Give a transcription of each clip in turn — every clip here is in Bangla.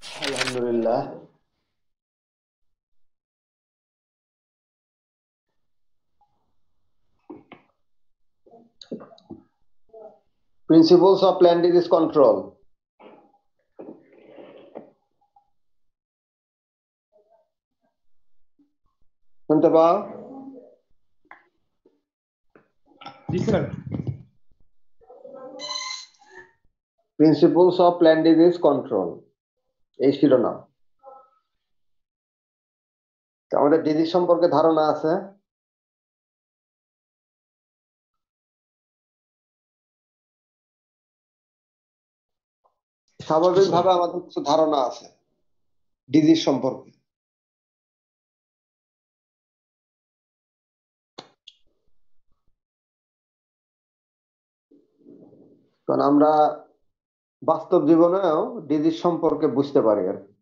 আলহামদুলিল্লাহ। Principles of plant disease control. শুনতে পাও? জি sir. Principles of plant disease control এই শিরোনাম। তো আমাদের ডিজিজ সম্পর্কে ধারণা আছে। স্বাভাবিকভাবে আমাদের কিছু ধারণা আছে ডিজিজ সম্পর্কে। কারণ আমরা বাস্তব জীবনেও ডিজিজ সম্পর্কে বুঝতে পারি আর কি।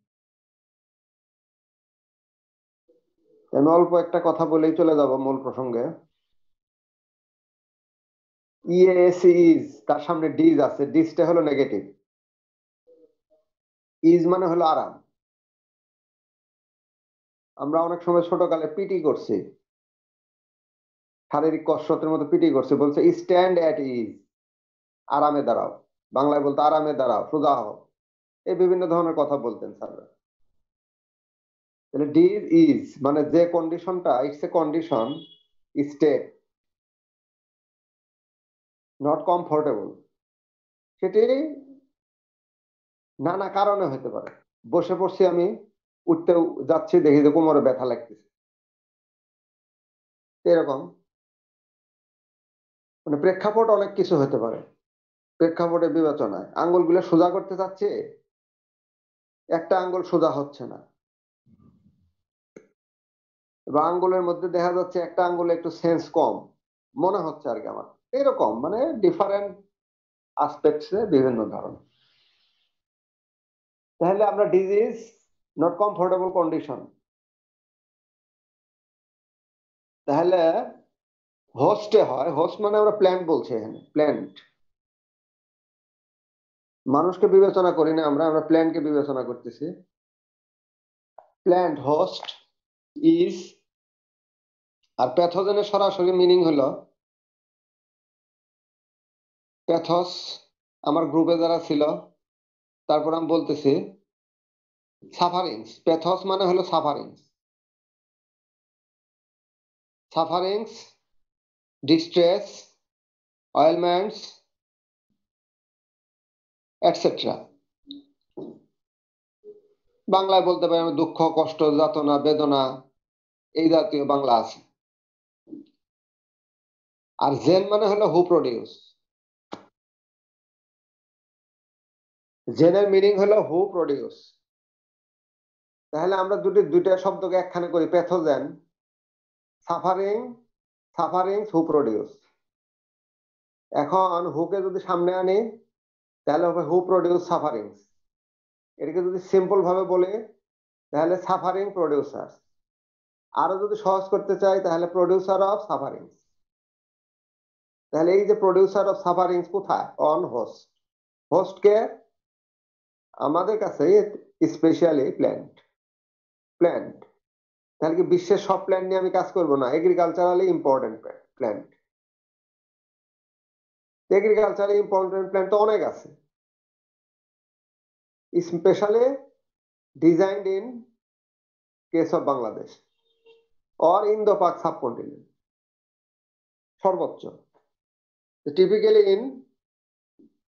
আমি অল্প একটা কথা বলেই চলে যাব মূল প্রসঙ্গে। ইএসি ইজ, তার সামনে ডিজ আছে, ডিজটা হলো নেগেটিভ। ইজ মানে হলো আরাম। আমরা অনেক সময় ছোটকালে পিটি করছি, শারীরিক কসরতের মতো পিটি করছি, বলছে স্ট্যান্ড অ্যাট ইজ, আরামে দাঁড়াও। বাংলায় বলতো আরামে দাঁড়াও, সোজা হও। এই বিভিন্ন ধরনের কথা বলতেন স্যাররা। তাহলে ডিজ ইজ মানে যে কন্ডিশনটা, it's a condition, state, not comfortable. সেটি নানা কারণে হতে পারে। বসে পড়ছি আমি, উঠতে যাচ্ছি, দেখি যে কোমরে ব্যথা লাগতেছে, এরকম। মানে প্রেক্ষাপট অনেক কিছু হতে পারে। প্রেক্ষাপটের বিবেচনায় আঙ্গুলগুলো সোজা করতে চাচ্ছে, একটা আঙ্গুল সোজা হচ্ছে না, এবং আঙ্গুলের মধ্যে দেখা যাচ্ছে একটা আঙ্গুলে একটু সেন্স কম মনে হচ্ছে আর কি আমার। এরকম মানে ডিফারেন্ট আসপেক্টসে বিভিন্ন ধরনের। তাহলে আমরা ডিজিজ নট কমফোর্টেবল কন্ডিশন, তাহলে হোস্টে হয়। হোস্ট মানে আমরা প্ল্যান্ট বলছি এখানে, প্ল্যান্ট। মানুষকে বিবেচনা করি না, আমরা আমরা প্ল্যান্টকে বিবেচনা করতেছি। প্ল্যান্ট হোস্ট ইজ, আর প্যাথোজেনের সরাসরি মিনিং হলো, প্যাথস আমার গ্রুপে যারা ছিল, তারপর আমি বলতেছি সাফারিংস। প্যাথস মানে হলো সাফারিংস, সাফারিংস, ডিস্ট্রেস, অয়েলমেন্টস, এটসেট্রা। বাংলায় বলতে পারি আমি দুঃখ, কষ্ট, যাতনা, বেদনা, এই জাতীয় বাংলা আছে। আর জেন মানে হলো হু প্রডিউস। জেনের মিনিং হলো হু প্রডিউস। তাহলে আমরা দুইটা শব্দকে একখানে করি, প্যাথোজেন, সাফারিং, সাফারিংস, হু প্রডিউস। এখন হুকে যদি সামনে আনি তাহলে হবে হু প্রডিউস সাফারিংস। এটাকে যদি সিম্পল ভাবে বলি তাহলে সাফারিং প্রডিউসার। আরো যদি সহজ করতে চাই তাহলে প্রডিউসার অফ সাফারিংস। তাহলে এই যে প্রডিউসার অফ সাফারিংস কোথায়? On host. হোস্ট কে? আমাদের কাছে স্পেশালি প্ল্যান্ট। প্ল্যান্ট। তাহলে কি বিশ্বের সব প্ল্যান্ট নিয়ে আমি কাজ করব না? এগ্রিকালচারালি ইম্পর্টেন্ট প্ল্যান্ট। এগ্রিকালচারালি ইম্পর্টেন্ট প্ল্যান্ট তো অনেক আছে, specially designed in case of Bangladesh or Indo পাক সাবকন্টিনেন্ট, সর্বোচ্চ টিপিক্যালি ইন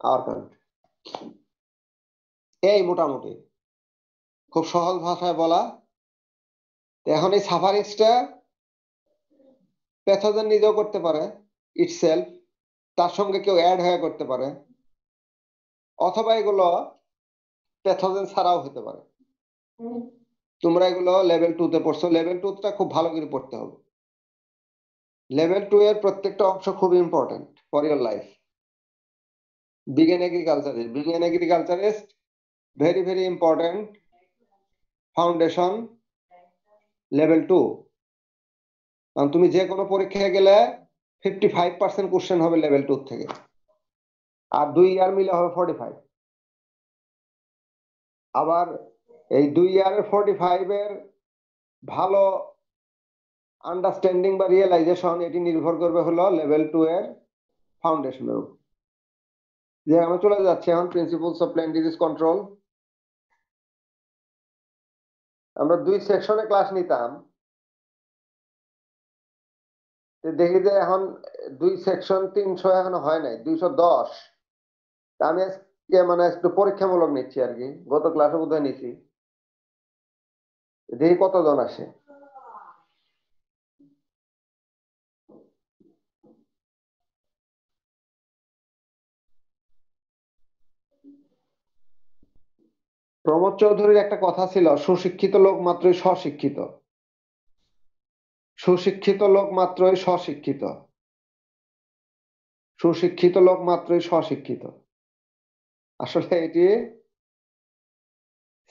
আওয়ার কান্ট্রি। এই মোটামুটি খুব সহজ ভাষায় বলা। এখন এই সাফারিংসটা প্যাথোজেন নিজেও করতে পারে ইটসেলফ, তার সঙ্গে কেউ অ্যাড হয়ে করতে পারে, অথবা এগুলো প্যাথোজেন ছাড়াও হতে পারে। তোমরা এগুলো লেভেল 2 তে পড়ছো, লেভেল 2 টা খুব ভালো করে পড়তে হবে। লেভেল 2 এর প্রত্যেকটা অংশ খুব ইম্পর্টেন্ট ফর ইওর লাইফ। বিজ্ঞান agriculturist very very important foundation level 2। কারণ তুমি যে কোনো পরীক্ষায় গেলে 55% কোশ্চেন হবে লেভেল 2 থেকে, আর 2 ইয়ার মিলে হবে 45। আবার এই 2 ইয়ারের 45 এর ভালো আন্ডারস্ট্যান্ডিং বা রিয়েলাইজেশন এটি নির্ভর করবে হলো লেভেল 2 এর ফাউন্ডেশনের উপর। যে আমরা চলে যাচ্ছি এখন principles of plant disease control. আমরা 2 সেকশনে ক্লাস নিতাম, দেখি যে এখন 2 সেকশন 300 এখনো হয় নাই, 210। আমি আজকে মানে একটু পরীক্ষামূলক নিচ্ছি আর কি, গত ক্লাসে বোধহয় নিছি, দেখি কতজন আসে। প্রমোদ চৌধুরীর একটা কথা ছিল, সুশিক্ষিত লোক মাত্রই স্বশিক্ষিত, সুশিক্ষিত লোক মাত্রই স্বশিক্ষিত, সুশিক্ষিত লোক মাত্রই স্বশিক্ষিত। আসলে এটি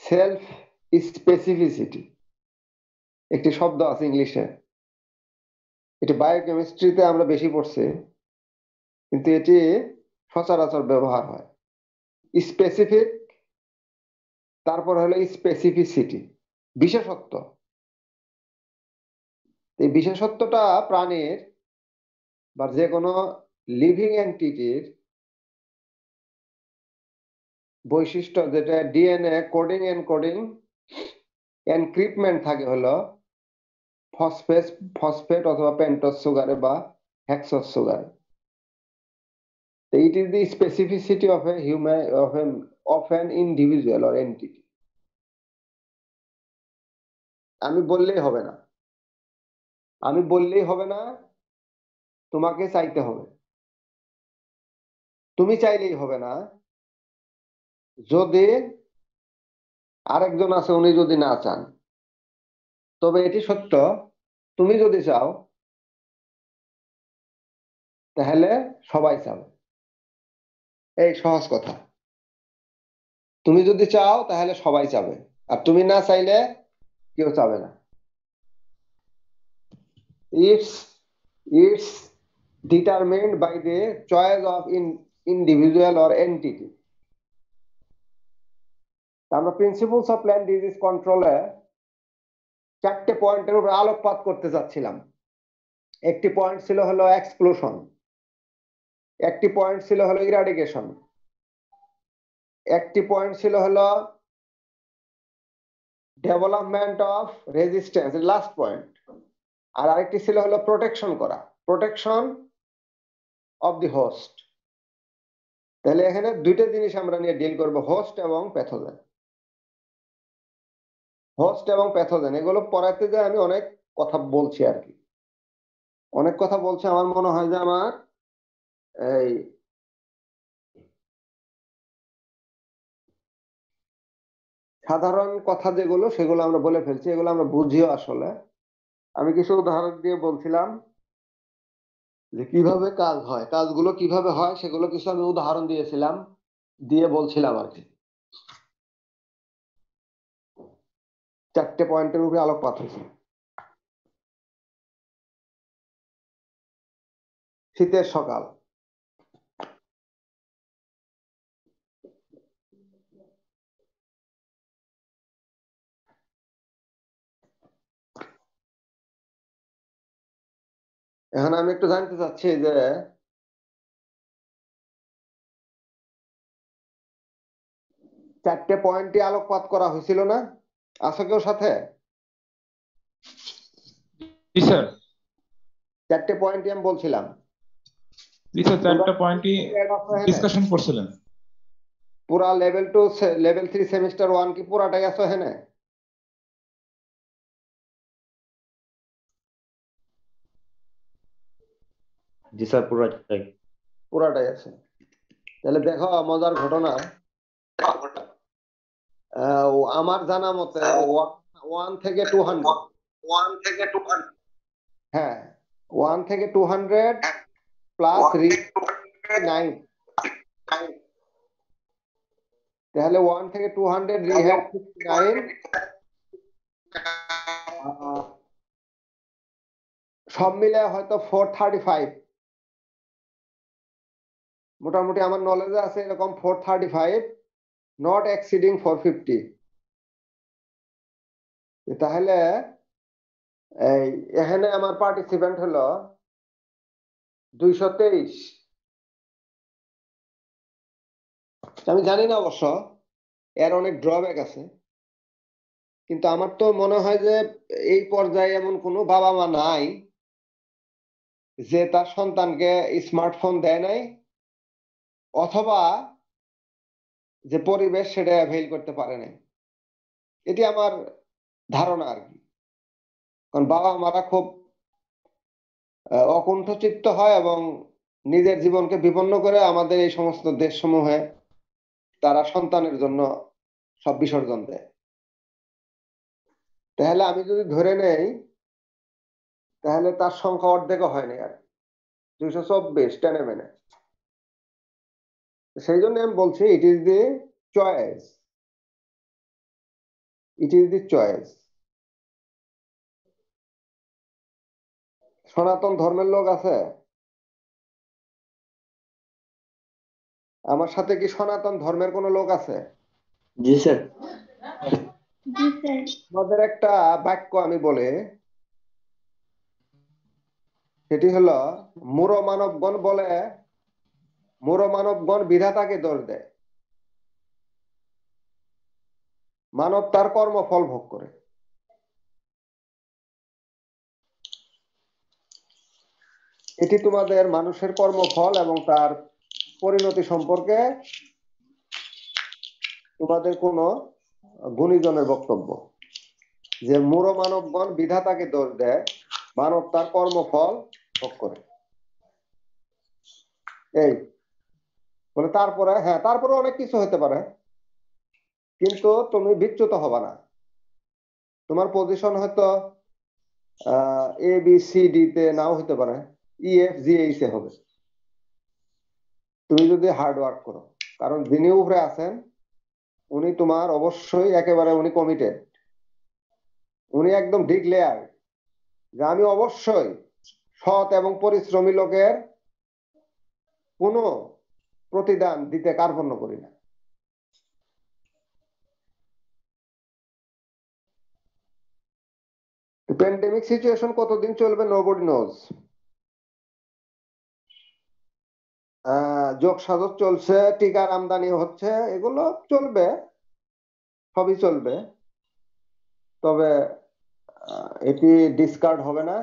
সেলফ স্পেসিফিসিটি একটি শব্দ আছে ইংলিশে, এটি বায়োকেমিস্ট্রিতে আমরা বেশি পড়ছি, কিন্তু এটি সচরাচর ব্যবহার হয়। স্পেসিফিক, তারপর হলো স্পেসিফিসিটি, বিশেষত্ব। এই বিশেষত্বটা প্রাণীর বা যে কোনো লিভিং এন্টিটির বৈশিষ্ট্য, যেটা ডিএনএ কোডিং এনকোডিং এনক্রিপ্টমেন্ট থাকে হলো ফসফেট ফসফেট অথবা পেন্টোজ সুগারে বা hexose সুগারে। It is the specificity of a human of an individual or entity. আমি বললেই হবে না, আমি বললেই হবে না, তোমাকে চাইতে হবে। তুমি চাইলেই হবে না, যদি আরেকজন আছে উনি যদি না চান। তবে এটি সত্য, তুমি যদি চাও তাহলে সবাই চাবে, এই সহজ কথা। তুমি যদি চাও তাহলে সবাই চাবে, আর তুমি না চাইলে কেউ চাবে না। It's it's determined by the choice of individual or entity. আমরা প্রিন্সিপলস অফ প্ল্যান্ট ডিজিজ কন্ট্রোলে 4টে পয়েন্টের উপর আলোকপাত করতে যাচ্ছিলাম। একটি পয়েন্ট ছিল হলো এক্সক্লুশন, একটি পয়েন্ট ছিল হলো ইরাডিকেশন, একটি পয়েন্ট ছিল হলো development of resistance, last point, আর আরেকটি ছিল হলো প্রোটেকশন করা, প্রোটেকশন অফ দি হোস্ট। তাহলে এখানে দুইটা জিনিস আমরা নিয়ে ডিল করব, হোস্ট এবং প্যাথোজেন। হোস্ট এবং প্যাথোজেন এগুলো পড়াতে যে আমি অনেক কথা বলছি আর কি, অনেক কথা বলছি। আমার মনে হয় যে আমার এই সাধারণ কথা যেগুলো সেগুলো আমরা বলে ফেলছি, এগুলো আমরা বুঝিও আসলে। আমি কিছু উদাহরণ দিয়ে বলছিলাম যে কিভাবে কাজ হয়, কাজগুলো কিভাবে হয় সেগুলো কিছু আমি উদাহরণ দিয়েছিলাম, দিয়ে বলছিলাম আর কি। 4টে পয়েন্টের উপরে আলোকপাত হয়েছে। শীতের সকাল, এখন আমি একটু জানতে চাচ্ছি যে 4টে পয়েন্টে আলোকপাত করা হয়েছিল না? আছে কেউ সাথে? জি স্যার। 4টে পয়েন্টই আমি বলছিলাম, জি স্যার, তোমরা 4টা পয়েন্টই ডিসকাশন করছিলেন। পুরা লেভেল 2 লেভেল 3 সেমিস্টার 1 কি পুরাটাই আছো এখানে? জি স্যার, পুরোটাই। পুরাটাই আছে। তাহলে দেখো মজার ঘটনা, আমার জানা মতে 1 থেকে 200, হ্যাঁ 1 থেকে 200 প্লাস 9, তাহলে 1 থেকে 200 রিহ্যাব 69, সব মিলে হয়তো 435, মোটামুটি আমার নলেজে আছে এরকম 435, নট এক্সিডিং 450। তাহলে এই এখানে আমার পার্টিসিপেন্ট হলো 223। আমি জানি না অবশ্য, এর অনেক ড্রব্যাক আছে, কিন্তু আমার তো মনে হয় যে এই পর্যায়ে এমন কোনো বাবা মা নাই যে তার সন্তানকে স্মার্টফোন দেয় নাই, অথবা যে পরিবেশ সেটা অ্যাভেইল করতে পারে নাই। এটি আমার ধারণা আর কি। কারণ বাবা মারা খুব অকুণ্ঠচিত্ত হয় এবং নিজের জীবনকে বিপন্ন করে আমাদের এই সমস্ত দেশসমূহে তারা সন্তানের জন্য সব বিসর্জন দেয়। তাহলে আমি যদি ধরে নেই, তাহলে তার সংখ্যা অর্ধেকও হয়নি আর 224 টেনে মেনে। সেই জন্য আমি বলছি it is the choice, it is the choice. সনাতন ধর্মের লোক আছে আমার সাথে? কি সনাতন ধর্মের কোনো লোক আছে? জি স্যার। আমাদের একটা বাক্য আমি বলে, সেটি হলো মূঢ় মানবগণ বলে, মূঢ় মানবগণ বিধাতাকে দোষ দেয়, মানব তার কর্মফল ভোগ করে। এটি তোমাদের মানুষের কর্মফল এবং তার পরিণতি সম্পর্কে তোমাদের কোন গুণীজনের বক্তব্য, যে মূঢ় মানবগণ বিধাতাকে দোষ দেয়, মানব তার কর্মফল ভোগ করে। এই বলে তারপরে, হ্যাঁ তারপরে অনেক কিছু হতে পারে, কিন্তু তুমি বিচ্যুত হবা না। তোমার পজিশন হয়তো এ বি সি ডি তে নাও হতে পারে, E F G H A হবে, তুমি যদি হার্ড ওয়ার্ক করো। কারণ যিনি উপরে আছেন উনি তোমার অবশ্যই একেবারে উনি কমিটেড, উনি একদম ডিক্লেয়ার যে আমি অবশ্যই সৎ এবং পরিশ্রমী লোকের কোনো প্রতিদান দিতে কার্পণ্য করি না। প্যান্ডেমিক সিচুয়েশন কতদিন চলবে নোবডি নোজ। যোগ সাধক চলছে, টিকার আমদানি হচ্ছে, এগুলো চলবে, সবই চলবে। তবে এটি ডিসকার্ড হবে না,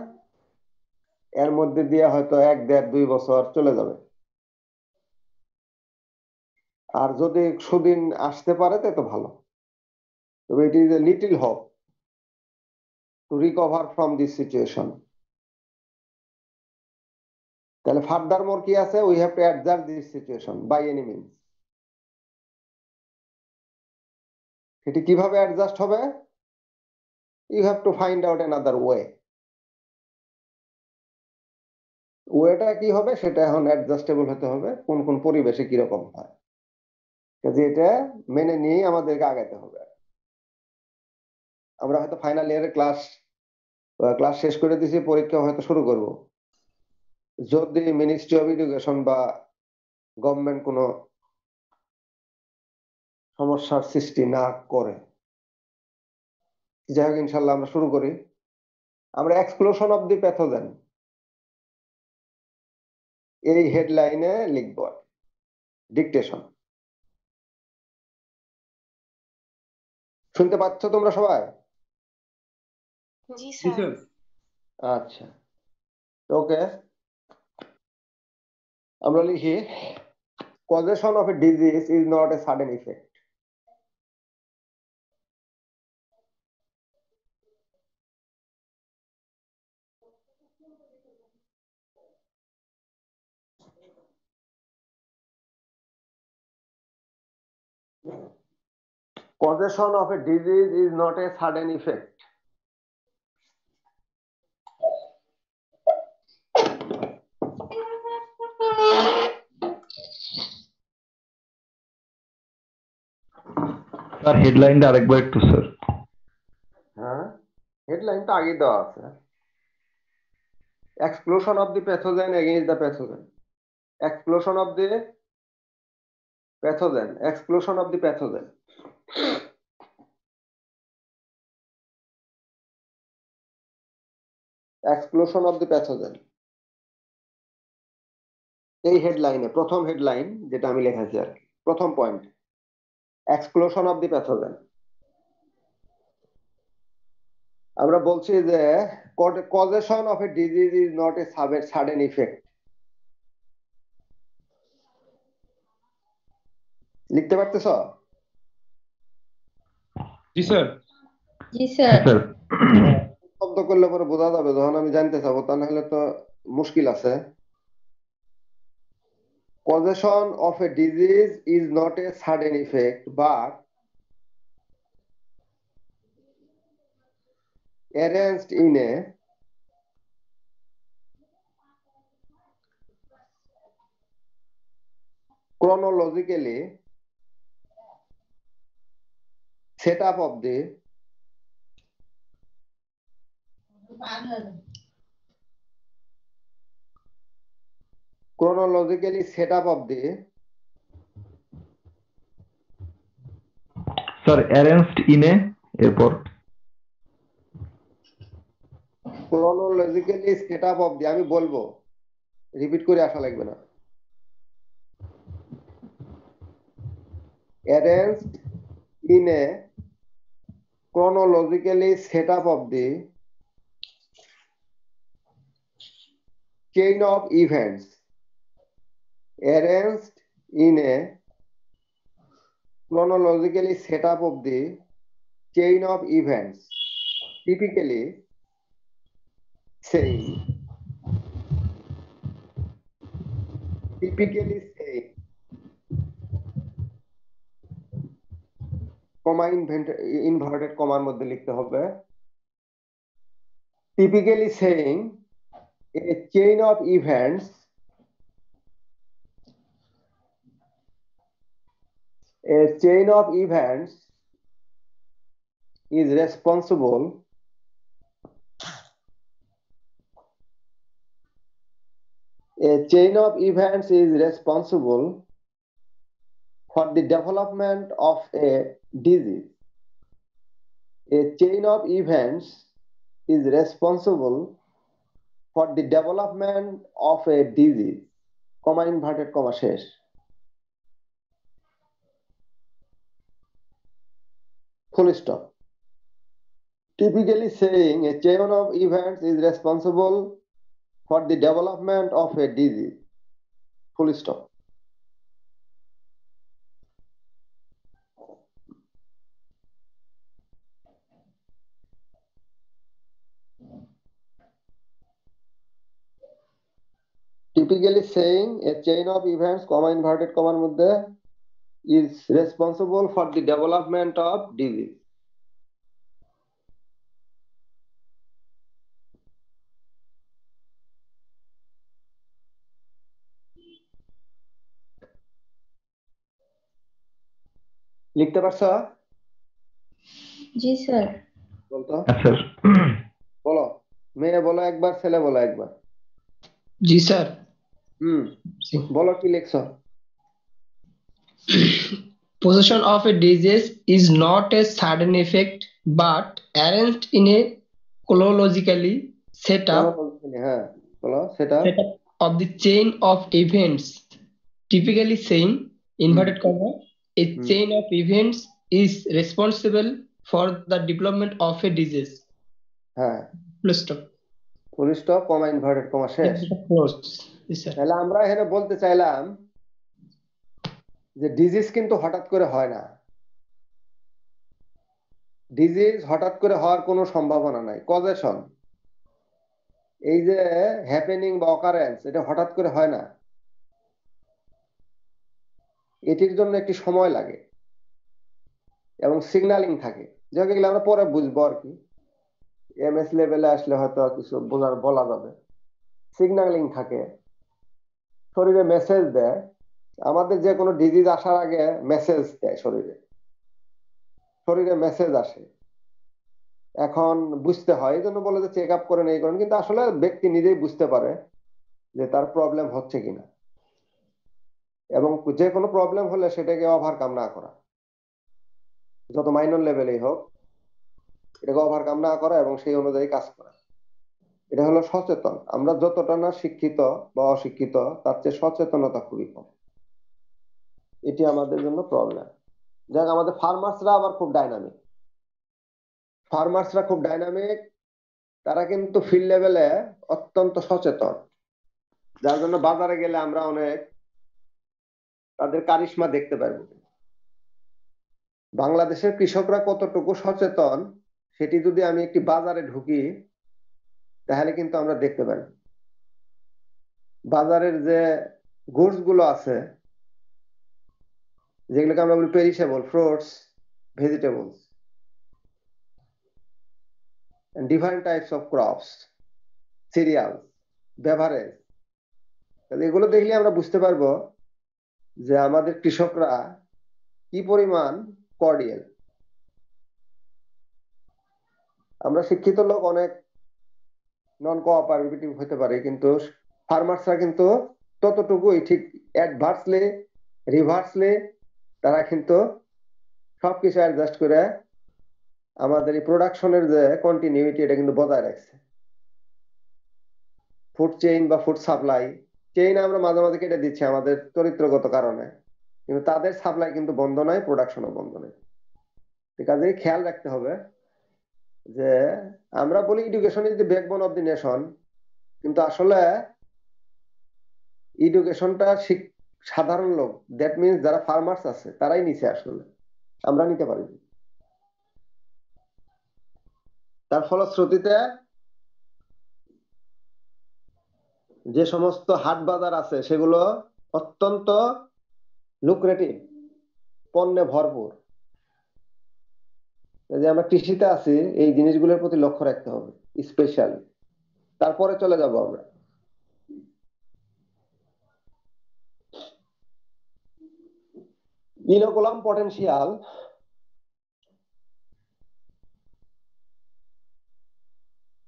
এর মধ্যে দিয়ে হয়তো 1, 1.5, 2 বছর চলে যাবে। আর যদি সুদিন আসতে পারে তো ভালো, তবে it is a little hope to recover from this situation. তাহলে ফার্দার মোর কি আছে, we have to adjust this situation by any means. এটি কিভাবে অ্যাডজাস্ট হবে? You have to find out another way. ওয়েটা কি হবে সেটা এখন অ্যাডজাস্টেবল হতে হবে, কোন কোন পরিবেশে কিরকম হয়, কাজে এটা মেনে নিয়ে আমাদেরকে আগাইতে হবে। আমরা হয়তো ফাইনাল ইয়ারের ক্লাস শেষ করে দিয়েছি, পরীক্ষা হয়তো শুরু করব, যদি মিনিস্ট্রি অফ এডুকেশন বা গভর্নমেন্ট কোনো সমস্যার সৃষ্টি না করে। যাই হোক ইনশাল্লাহ আমরা শুরু করি। আমরা এক্সক্লুশন অফ দি প্যাথোজেন এই হেডলাইনে লিখব, ডিকটেশন। শুনতে পাচ্ছ তোমরা সবাই? জি স্যার। আচ্ছা, ওকে। আমরা লিখি, causation of a disease is not a sudden effect. Causation of a disease is not a sudden effect. Sir হেডলাইনটা আরেকবার একটু স্যার। হ্যাঁ, হেডলাইনটা আগে দেওয়া আছে, explosion of the pathogen against the pathogen, explosion of the pathogen, explosion of the pathogen. Exclusion of the pathogen. এই হেডলাইনে প্রথম হেডলাইন যেটা আমি লিখেছি আর কি, প্রথম point, exclusion of the pathogen. আমরা বলছি যে causation of A disease is not a sudden effect. লিখতে পারতেছ? জি স্যার। জি স্যার। Sir. শব্দ করলে পরে বোঝা যাবে, যখন আমি জানতে চাবো তা নাহলে তো মুশকিল আছে। Causation of a disease is not a sudden effect but arranged in a chronologically setup of the chronologically setup of the Sir, arranged in a airport. chronologically setup of the আমি বলবো, রিপিট করে আসা লাগবে না। arranged in a chronologically setup of the chain of events, arranged in a chronologically setup of the chain of events, typically saying comma inverted কমার মধ্যে লিখতে হবে, typically saying a chain of events is responsible for the development of a disease. A chain of events is responsible for the development of a disease. Comma inverted comma শেষ। Full stop. Typically saying a chain of events is responsible for the development of a disease. Full stop. Typically saying a chain of events, comma inverted comma মধ্যে is responsible for the development of disease. লিখতে পারছো? জি স্যার। বলতো, Yes, sir. বলো, মেয়ে বলো একবার, ছেলে বলো একবার। জি স্যার। বলো কি লিখছো? Possession of a disease is not a sudden effect but arranged in a chronologically setup হ্যাঁ বলো, সেটা of the chain of events, typically saying inverted comma a chain of events is responsible for the development of a disease. হ্যাঁ, Full stop. Full stop, comma inverted comma শেষ। Close. Yes, sir. তাহলে আমরা এখানে বলতে চাইলাম যে ডিজিজ কিন্তু হঠাৎ করে হয় না। ডিজিজ হঠাৎ করে হওয়ার কোনো সম্ভাবনা নাই। কজেশন, এই যে হ্যাপেনিং বা অকারেন্স, এটা হঠাৎ করে হয় না। এটির জন্য একটি সময় লাগে এবং সিগন্যালিং থাকে, যেগুলো আমরা পরে বুঝবো আর কি, এমএস লেভেলে আসলে হয়তো কিছু বলা যাবে। সিগন্যালিং থাকে, শরীরে মেসেজ দেয়। আমাদের যে কোনো ডিজিজ আসার আগে মেসেজ দেয় শরীরে, শরীরে মেসেজ আসে। এখন বুঝতে হয়, এই জন্য বলে যে চেক আপ করেন, এই করেন, কিন্তু আসলে ব্যক্তি নিজেই বুঝতে পারে যে তার প্রবলেম হচ্ছে কিনা, এবং যে কোনো প্রবলেম হলে সেটাকে ওভারকাম না করা, যত মাইনর লেভেলেই হোক, এটাকে ওভারকাম না করা এবং সেই অনুযায়ী কাজ করা। এটা হলো সচেতন। আমরা যতটা না শিক্ষিত বা অশিক্ষিত তার চেয়ে সচেতনতা খুবই কম। এটি আমাদের জন্য প্রবলেম। যাক, আমাদের ফার্মার্সরা আবার খুব ডাইনামিক। তারা কিন্তু ফিল্ড লেভেলে অত্যন্ত সচেতন, যার জন্য বাজারে গেলে আমরা অনেক তাদের কারিশমা দেখতে পারবো। বাংলাদেশের কৃষকরা কতটুকু সচেতন সেটি যদি আমি একটি বাজারে ঢুকি তাহলে কিন্তু আমরা দেখতে পারি। বাজারের যে গুডস গুলো আছে, যেগুলোকে আমরা বলি perishable, fruits, vegetables, different types of crops, serial, beverage, এগুলো দেখলে আমরা বুঝতে পারবো যে আমাদের কৃষকরা কি পরিমাণ কর্ডিয়াল। আমরা শিক্ষিত লোক অনেক নন কোঅপারেটিভ হতে পারে, কিন্তু ফার্মার্সরা কিন্তু ততটুকুই, ঠিক অ্যাডভার্সলি রিভার্সলি তারা কিন্তু সবকিছু অ্যাডজাস্ট করে আমাদের এই প্রোডাকশনের যে কন্টিনিউইটি এটা কিন্তু বজায় রাখছে। ফুড চেইন বা ফুড সাপ্লাই চেইন আমরা মাঝে মাঝে কেটে দিচ্ছি আমাদের চরিত্রগত কারণে, কিন্তু তাদের সাপ্লাই কিন্তু বন্ধ নয়, প্রোডাকশনও বন্ধ নয়। কাজেই খেয়াল রাখতে হবে যে আমরা বলি education is the backbone of the nation, কিন্তু আসলে এডুকেশনটা সাধারণ লোক, দ্যাট মিনস যারা ফার্মার্স আছে তারাই নিচে, আসলে আমরা নিতে পারি। তার ফলশ্রুতিতে যে সমস্ত হাট বাজার আছে সেগুলো অত্যন্ত লুক্রেটিভ, পণ্যে ভরপুর। যে আমরা কৃষিতে আছি এই জিনিসগুলোর প্রতি লক্ষ্য রাখতে হবে স্পেশালি। তারপরে চলে যাব আমরা inoculum potential.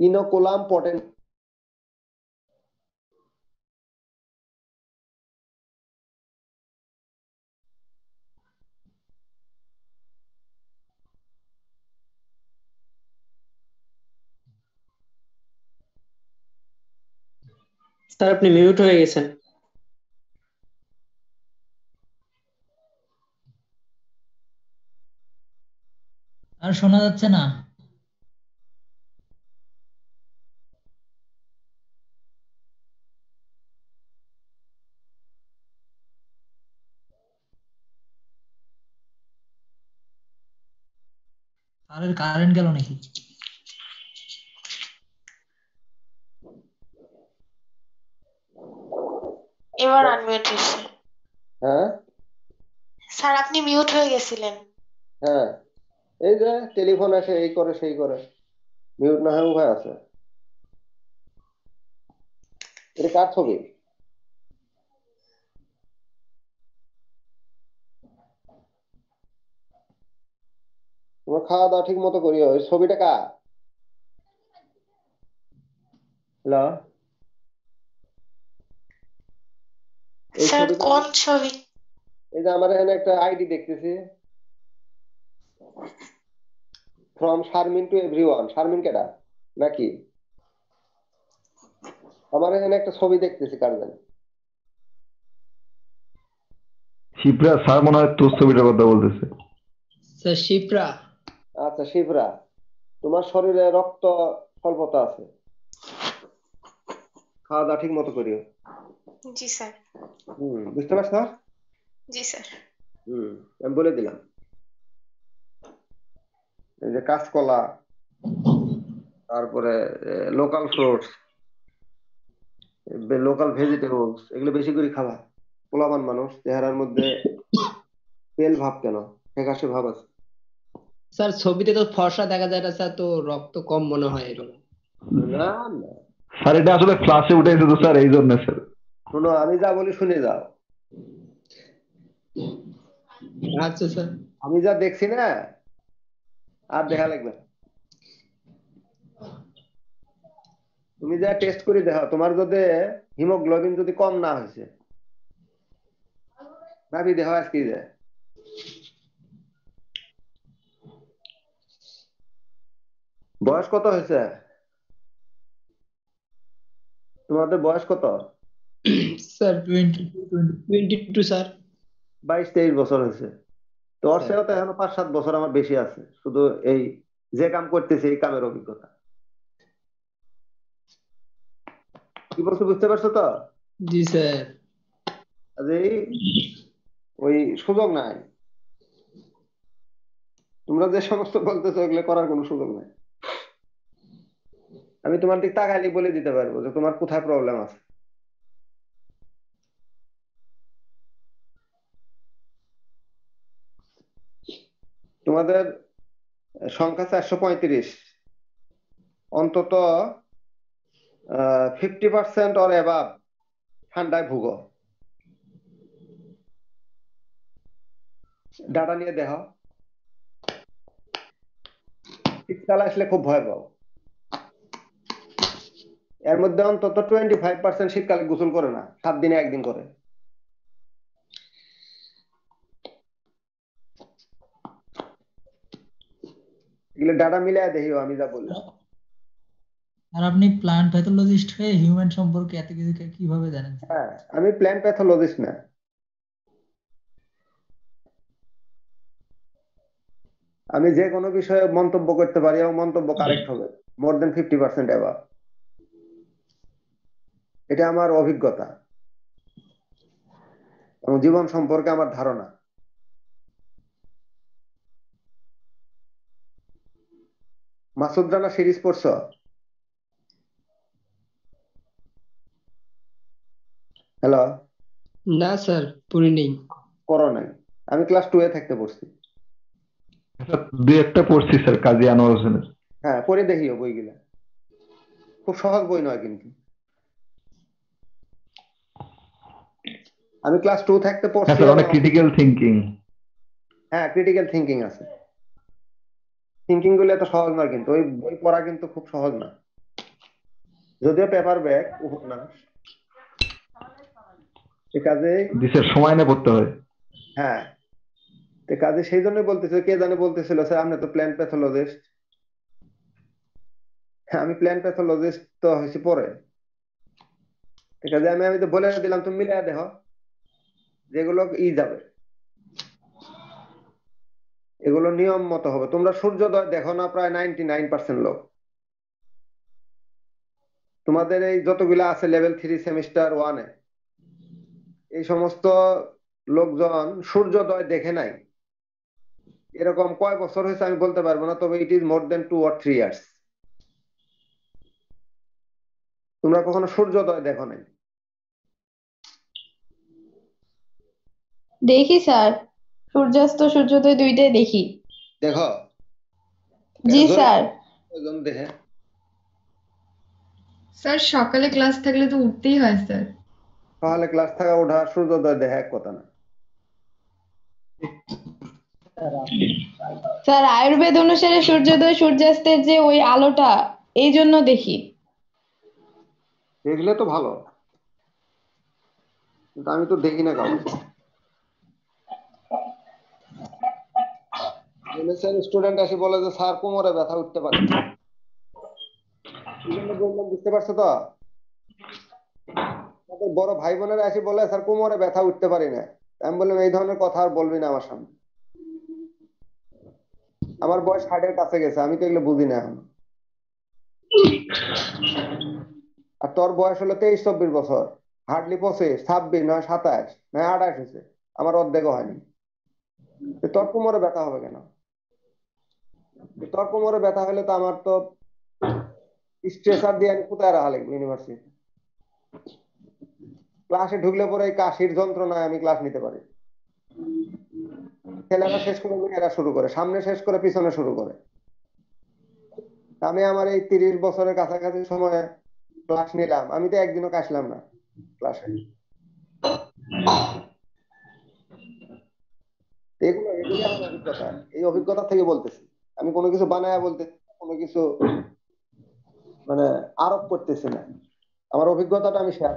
Inoculum potent sir আপনি মিউট হয়ে গেছেন। আর শোনা যাচ্ছে না। স্যারের কারেন্ট গেল নাকি? এবার আনমিউট হয়েছে। হ্যাঁ স্যার আপনি মিউট হয়ে গেছিলেন। হ্যাঁ, এই যে টেলিফোন আসে, এই করে সেই করে, মিউট না হয়ে উভয় আছে। এটা কার ছবি? তোমার খাওয়া দাওয়া ঠিক মতো করিও। এই ছবিটা কার? হ্যালো, এই স্যার ছবিটা, কোন ছবি? এই যে আমার এখানে একটা আইডি দেখতেছি, from Sharmin to everyone. Sharmin কেডা নাকি? আমার এখানে একটা ছবি দেখতেছি, কার জানি? শিপ্রা স্যার মনে হয় তোর ছবিটার কথা বলতেছে। স্যার শিপ্রা। আচ্ছা শিবরা, তোমার শরীরে রক্ত স্বল্পতা আছে, খাওয়া দাওয়া ঠিক মতো করিও। জি স্যার। বুঝতে পারছ? জি স্যার। আমি বলে দিলাম। এই যে কাঁচকলা, তারপরে লোকাল ফ্রুটস, লোকাল ভেজিটেবলস, এগুলো বেশি করে খাবা। পোলাপান মানুষ, চেহারার মধ্যে তেল ভাব কেন, ফ্যাকাশে ভাব আছে। স্যার ছবিতে তো ফর্সা দেখা যায় না স্যার, তো রক্ত কম মনে হয় এরকম। না না, স্যার এটা আসলে ফ্লাশে উঠেছে তো স্যার, এই জন্য স্যার। শোনো, আমি যা বলি শুনে যাও। আচ্ছা স্যার। আমি যা দেখছি না, আর দেখা লাগবে না। তুমি যা টেস্ট করে দেখো, তোমার যদি হিমোগ্লোবিন যদি কম না হয়েছে, ভাবি দেখো আজকে যে বয়স কত হয়েছে? তোমাদের বয়স কত? স্যার 22 22 স্যার 22-23 বছর হয়েছে। তো ওর চেয়েও তো এখনো 5-7 বছর আমার বেশি আছে, শুধু এই যে কাম করতেছে এই কামের অভিজ্ঞতা। কি বলছো বুঝতে পারছো তো? জি স্যার এই ওই সুযোগ নাই, তোমরা যে সমস্ত বলতেছো ওগুলো করার কোনো সুযোগ নাই। আমি তোমার দিক তাকাইলে বলে দিতে পারবো যে তোমার কোথায় প্রবলেম আছে। তোমাদের সংখ্যা 435, অন্তত 50% অর এবাব ঠান্ডায় ভুগো। ডাটা নিয়ে দেখো, শীতকাল আসলে খুব ভয় পাও। এর মধ্যে অন্তত 25% শীতকালে গোসল করে না, 7 দিনে 1 দিন করে। এগুলো ডাটা মিলায় দেখিও আমি যা বললাম। আর আপনি প্লান্ট প্যাথোলজিস্ট হয়ে হিউম্যান সম্পর্কে এত কিছু কিভাবে জানেন? হ্যাঁ, আমি প্ল্যান্ট প্যাথোলজিস্ট না, আমি যে কোনো বিষয়ে মন্তব্য করতে পারি এবং মন্তব্য কারেক্ট হবে মোর দেন 50% এবার। এটা আমার অভিজ্ঞতা এবং জীবন সম্পর্কে আমার ধারণা। মাসুদ রানা সিরিজ পড়ছো? হ্যালো? না স্যার পড়ি নেই পড়ো নাই? আমি ক্লাস 2 এ থাকতে পড়ছি। স্যার, দুই একটা পড়ছি স্যার, কাজী আনোয়ার হোসেনের। হ্যাঁ, পড়ে দেখিও বইগুলা, খুব সহজ বই নয় কিন্তু। আমি ক্লাস 2 থাকতে হ্যাঁ পড়ছি স্যার, অনেক এবং ক্রিটিক্যাল থিঙ্কিং। হ্যাঁ, ক্রিটিক্যাল থিঙ্কিং আছে। থিঙ্কিং গুলো এত সহজ নয় কিন্তু, ওই বই পড়া কিন্তু খুব সহজ না, যদিও পেপার ব্যাক উপন্যাস। এ কাজে জি স্যার, সময় নিয়ে পড়তে হয়। হ্যাঁ, তো কাজে সেই জন্যই বলতেছিল, কে জানে বলতেছিল স্যার আপনি তো প্ল্যান্ট প্যাথোলজিস্ট। হ্যাঁ, আমি প্ল্যান্ট প্যাথোলজিস্ট তো হয়েছি পরে। ঠিক আছে, আমি তো বলে দিলাম, তুমি মিলাই দেখো যেগুলো যাবে, এগুলো নিয়ম মতো হবে। তোমরা সূর্যোদয় দেখো না প্রায় 99% লোক। তোমাদের এই যতগুলা আছে লেভেল 3 সেমিস্টার 1-এ, এই সমস্ত লোকজন সূর্যোদয় দেখে নাই। এরকম কয় বছর হয়েছে আমি বলতে পারবো না, তবে it is more than 2 or 3 years. তোমরা কখনো সূর্যোদয় দেখো নাই? দেখি স্যার, সূর্যাস্ত সূর্যোদয় দুইটাই দেখি। দেখো? জি জোরে স্যার। কয়জন দেখে? স্যার সকালে ক্লাস থাকলে তো উঠতেই হয় স্যার। সকালে ক্লাস থাকা ওঠা সূর্যোদয় দেখা এক কথা না। স্যার আয়ুর্বেদ অনুসারে সূর্যোদয় সূর্যাস্তের যে ওই আলোটা, এই জন্য দেখি। দেখলে তো ভালো, কিন্তু আমি তো দেখি না কাউকে। স্টুডেন্ট এসে বলে যে স্যার কোমরে ব্যথা উঠতে পারে না। এই জন্য বললাম, বুঝতে পারছো তো? তাদের বড় ভাই বোনেরা এসে বলে স্যার কোমরে ব্যথা উঠতে পারি না। আমি বললাম এই ধরনের কথা আর বলবি না আমার সামনে, আমার বয়স 60-এর কাছে গেছে, আমি তো এগুলো বুঝি না এখন। আর তোর বয়স হলো 23-24 বছর, হার্ডলি 25, 26 নয় 27 নয় 28 হয়েছে, আমার অর্ধেকও হয়নি। তোর কোমরে ব্যথা হবে কেন? তোর কোমরে ব্যথা হলে তো আমার তো স্ট্রেচার দিয়ে আমি কোথায় রাখা লাগবে ইউনিভার্সিটি। ক্লাসে ঢুকলে পরে এই কাশির যন্ত্রণায় আমি ক্লাস নিতে পারি। ছেলেরা শেষ করে মেয়েরা শুরু করে, সামনে শেষ করে পিছনে শুরু করে। আমি আমার এই 30 বছরের কাছাকাছি সময়ে ক্লাস নিলাম, আমি তো একদিনও কাশলাম না ক্লাসে। এগুলি আমার অভিজ্ঞতা, এই অভিজ্ঞতা থেকে বলতেছি। আমি কোনো কিছু বানায় বলতে, কোনো কিছু মানে আরোপ করতেছি না, আমার অভিজ্ঞতাটা আমি শেয়ার।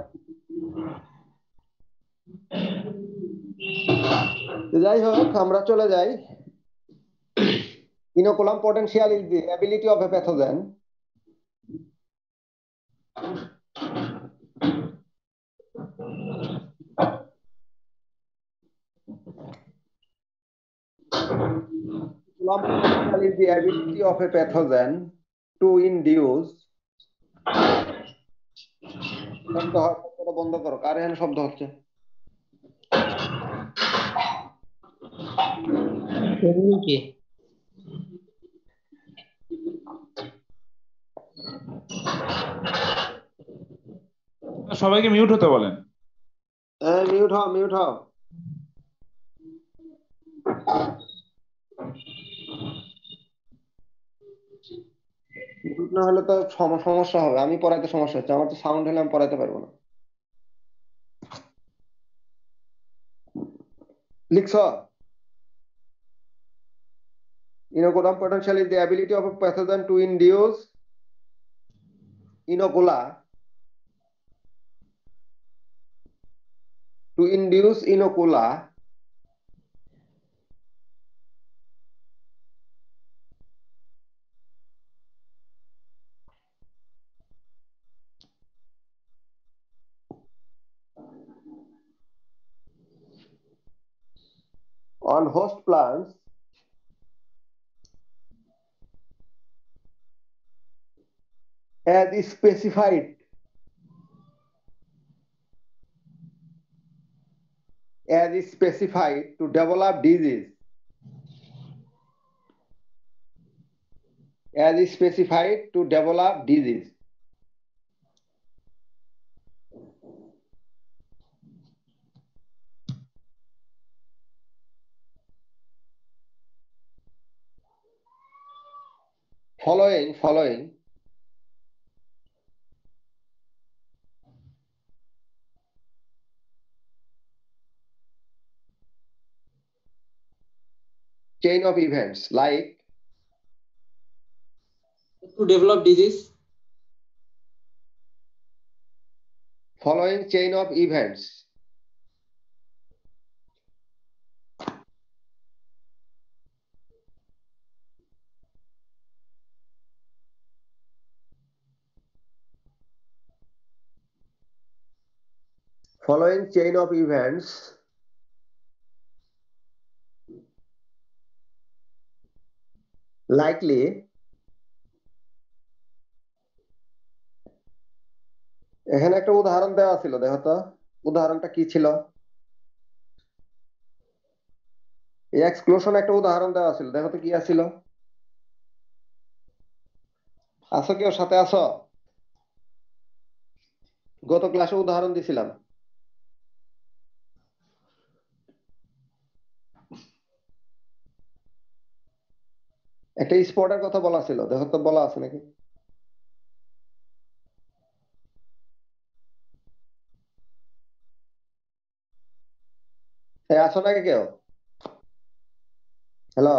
যাই হোক, আমরা চলে যাই। Inoculum potential is the ability of a pathogen Inoculum potential is the ability of a pathogen to induce শব্দ হয়, শব্দটা বন্ধ করো, কার এখানে শব্দ হচ্ছে? এমনিকে সবাইকে মিউট হতে বলেন। মিউট হও, মিউট হও। মিউট না হলে তো সমস্যা হবে, আমি পড়াইতে সমস্যা হচ্ছে, আমার তো সাউন্ড হলে আমি পড়াইতে পারবো না। লিখছ? Inoculum potential is the ability of a pathogen to induce inocula on host plants as specified to develop disease, as is specified to develop disease. Following chain of events like To develop disease. following chain of events likely এখানে একটা উদাহরণ দেওয়া ছিল, দেখো তো উদাহরণটা কি ছিল? এই এক্সক্লুশন একটা উদাহরণ দেওয়া ছিল, দেখো তো কি আছিল? আছো কেউ সাথে আছো? গত ক্লাসে উদাহরণ দিছিলাম। একটা স্পটের কথা বলা ছিল, দেখো তো বলা আছে নাকি? আসো নাকি কেউ? হ্যালো,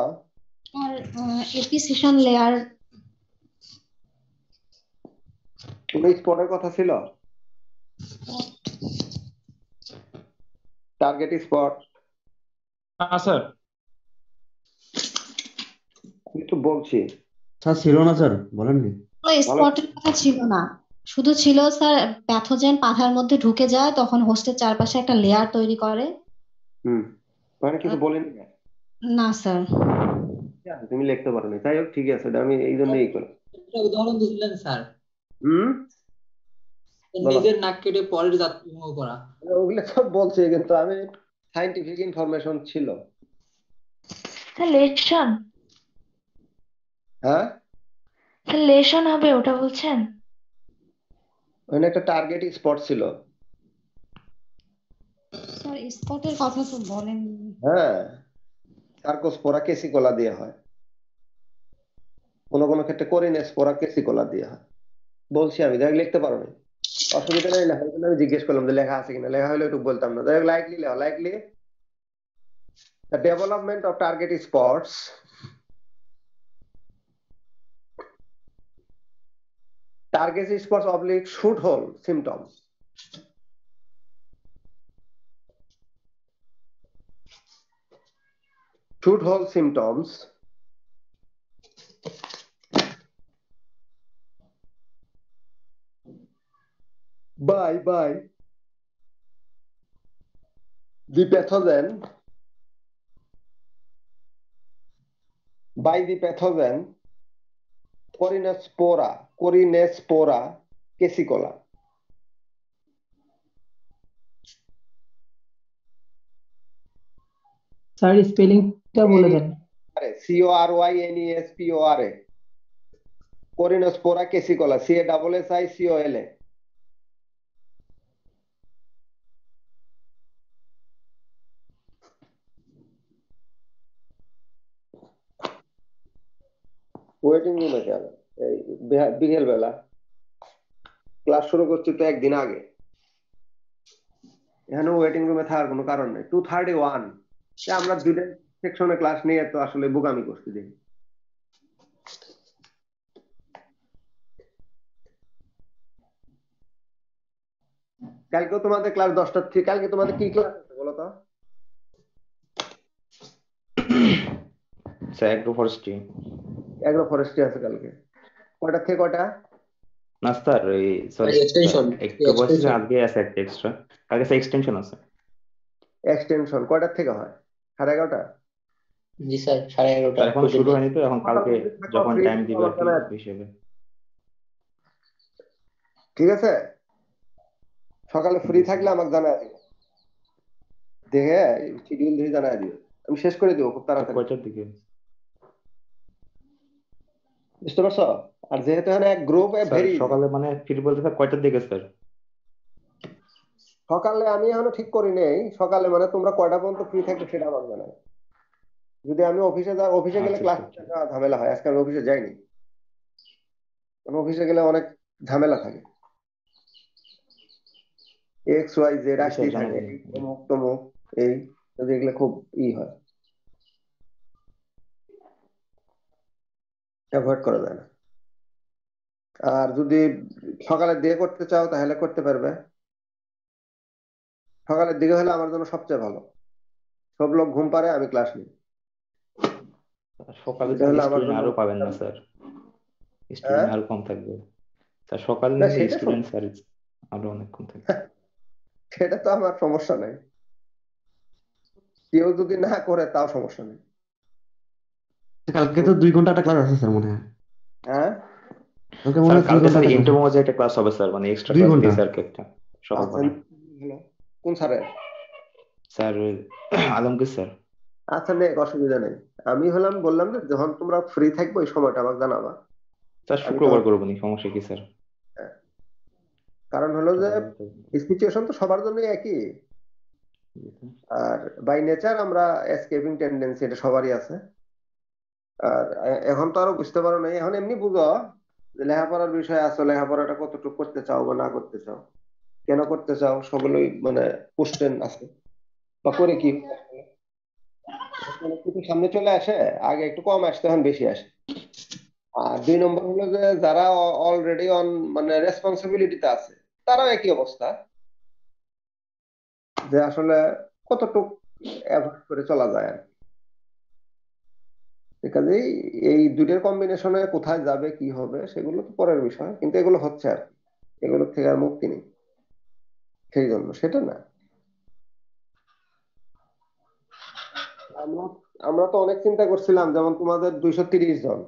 আর এপিসিশন লেয়ার কোনো স্পটের কথা ছিল? Target spot? হ্যাঁ স্যার। আমি তো বলছি স্যার ছিল না স্যার, বলেননি। স্পটের কথা ছিল না, শুধু ছিল স্যার প্যাথোজেন পাথার মধ্যে ঢুকে যায়, তখন হোস্টের চারপাশে একটা লেয়ার তৈরি করে। মানে কিছু বলিনি না স্যার। তুমি লিখতে পারো না, যাই হোক ঠিক আছে, এটা আমি এই জন্যই করি। একটা উদাহরণ দিলেন স্যার, হুম, নিজের নাক কেটে পরের জাত বিবাহ করা। ওগুলো সব বলছি, কিন্তু আমি সাইন্টিফিক ইনফরমেশন ছিল। লেশন, হ্যাঁ লেশন হবে ওটা বলছেন? ওখানে একটা টার্গেট স্পট ছিল। স্যার স্পটের কথা তো বলেন। হ্যাঁ, সার্কোস্পোরা কেসিকোলা দিয়ে হয়, কোনো কোনো ক্ষেত্রে কোরিনেস্পোরা কেসিকোলা দিয়ে হয়। বলছি আমি, দেখ লিখতে পারো না, অসুবিধা নেই, লেখা আমি জিজ্ঞেস করলাম যে লেখা আছে কিনা, লেখা হলে একটু বলতাম না। দেখ লাইকলি লেখা, likely the development of target spots oblique shoot hole symptoms. Shoot hole symptoms by the pathogen by the pathogen Corineospora caesicola. Sir স্পেলিংটা বলে দেন। CORYNESPORA Corineospora caesicola CASSICOLA. Waiting রুমে কেন এই বিকেল বেলা ক্লাস শুরু করছি তো একদিন আগে, এখানে ওয়েটিং রুমে থাকার কোনো কারণ নেই। 231 আমরা দুইটা সেকশনে ক্লাস নিয়ে তো আসলে বোকামি করছি দেখি। কালকেও তোমাদের ক্লাস 10টার থেকে, কালকে তোমাদের কি ক্লাস আছে বলো তো? স্যার অ্যাগ্রোফরেস্ট্রি আছে কালকে, কয়টা থেকে কয়টা? না স্যার এই সরি এক্সটেনশন একটু বলছি আজকে আছে একটা এক্সট্রা, কালকে স্যার এক্সটেনশন আছে। এক্সটেনশন কয়টার থেকে হয়? 11:30? জি স্যার 11:30 স্যার এখন শুরু হয়নি তো, এখন কালকে যখন টাইম দিবে আর কি হিসেবে। ঠিক আছে, সকালে ফ্রি থাকলে আমাকে জানায় দিও, দেখে শিডিউল দিয়ে জানায় দিও, আমি শেষ করে দিব খুব তাড়াতাড়ি। কয়টার দিকে? বুঝতে পারছো? আর যেহেতু এখানে এক গ্রুপ ভেরি সকালে মানে ফ্রি বলতে স্যার কয়টার দিকে স্যার? সকালে আমি এখনো ঠিক করি নেই, সকালে মানে তোমরা কয়টা পর্যন্ত ফ্রি থাকবে সেটা আমাকে জানাও। যদি আমি অফিসে গেলে ক্লাস ঝামেলা হয়, আজকে আমি অফিসে যাইনি, অফিসে গেলে অনেক ঝামেলা থাকে, XYZ আসতেই থাকে, অমুক তমুক এই এগুলো খুব হয়, অ্যাভয়েড করা যায় না। আর যদি সকালের দিকে করতে চাও তাহলে করতে পারবে, সকালের দিকে হলে আমার জন্য সবচেয়ে ভালো, সব লোক ঘুম পারে, আমি ক্লাস নিই। সকালে স্টুডেন্ট আরো পাবেন না স্যার, স্টুডেন্ট আরো কম থাকবে স্যার, সকালে স্টুডেন্ট স্যার আরো অনেক কম থাকবে। সেটা তো আমার সমস্যা নাই, কেউ যদি না করে তাও সমস্যা নেই। কালকে তো 2 ঘন্টা একটা ক্লাস আছে স্যার মনে হয়। হ্যাঁ কালকে মনে হয় কালকে স্যার ইন্টারমোজে একটা ক্লাস হবে স্যার, মানে এক্সট্রা ক্লাস দিয়ে স্যার একটা সকাল বেলা। কোন স্যারের? Sir Alamgir sir. আচ্ছা নেই, অসুবিধা নেই, আমি বললাম যে যখন তোমরা ফ্রি থাকবে ওই সময়টা আমাকে জানাবা। স্যার শুক্রবার করবো নি, সমস্যা কি স্যার? কারণ হলো যে সিচুয়েশন তো সবার জন্য একই, আর বাই নেচার আমরা এসকেপিং টেন্ডেন্সি এটা সবারই আছে। আর এখন তো আরো বুঝতে পারো না, এখন এমনি বুঝো যে লেখাপড়ার বিষয় আছে, লেখাপড়াটা কতটুকু করতে চাও বা না করতে চাও, কেন করতে চাও, সবগুলোই মানে কোশ্চেন আছে, বা করে কি কিছু সামনে চলে আসে, আগে একটু কম আসতে এখন বেশি আসে। আর 2 নম্বর হলো যে যারা অলরেডি অন মানে রেসপন্সিবিলিটিতে আছে তারাও একই অবস্থা, যে আসলে কতটুকু অ্যাভয়েড করে চলা যায় আর কি। কাজেই এই দুইটার কম্বিনেশনে কোথায় যাবে কি হবে সেগুলো তো পরের বিষয়, কিন্তু এগুলো হচ্ছে আর এগুলোর থেকে আর মুক্তি নেই, সেই জন্য সেটা না। আমরা তো অনেক চিন্তা করছিলাম, যেমন তোমাদের 230 জন,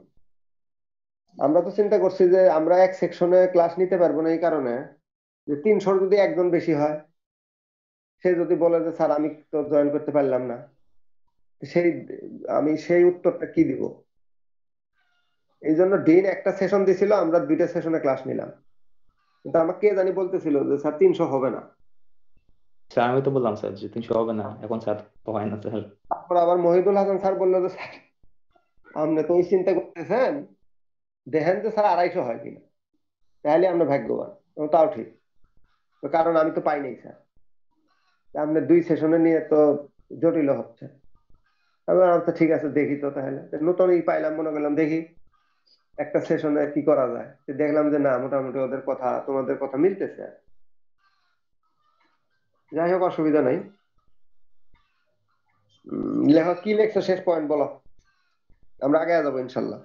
আমরা তো চিন্তা করছি যে আমরা এক সেকশনে ক্লাস নিতে পারবো না এই কারণে যে 300 যদি একজন বেশি হয়, সে যদি বলে যে স্যার আমি তো জয়েন করতে পারলাম না, আমি সেই উত্তরটা কি দিব? এই জন্য ডিন একটা সেশন দিছিল, আমরা 2টা সেশনে ক্লাস নিলাম, কিন্তু আমাকে কে জানি বলতেছিল যে স্যার 300 হবে না। স্যার আমি তো বললাম স্যার যে 300 হবে না, এখন স্যার তো হয় না স্যার। তারপর আবার মহিদুল হাসান স্যার বললো যে স্যার আপনি তো ওই চিন্তা করতেছেন, দেখেন যে স্যার 250 হয় কিনা, তাহলে আমরা ভাগ্যবান। তাও ঠিক, কারণ আমি তো পাই নাই স্যার, আপনি 2 সেশনে নিয়ে তো জটিল হচ্ছে। আচ্ছা ঠিক আছে দেখি তো, তাহলে নতুনই পাইলাম, মনে করলাম দেখি একটা সেশনে কি করা যায়, দেখলাম যে না মোটামুটি ওদের কথা তোমাদের কথা মিলতেছে। যাই হোক অসুবিধা নাই, লেখো কি লেখছো, শেষ পয়েন্ট বলো, আমরা আগে যাবো ইনশাল্লাহ।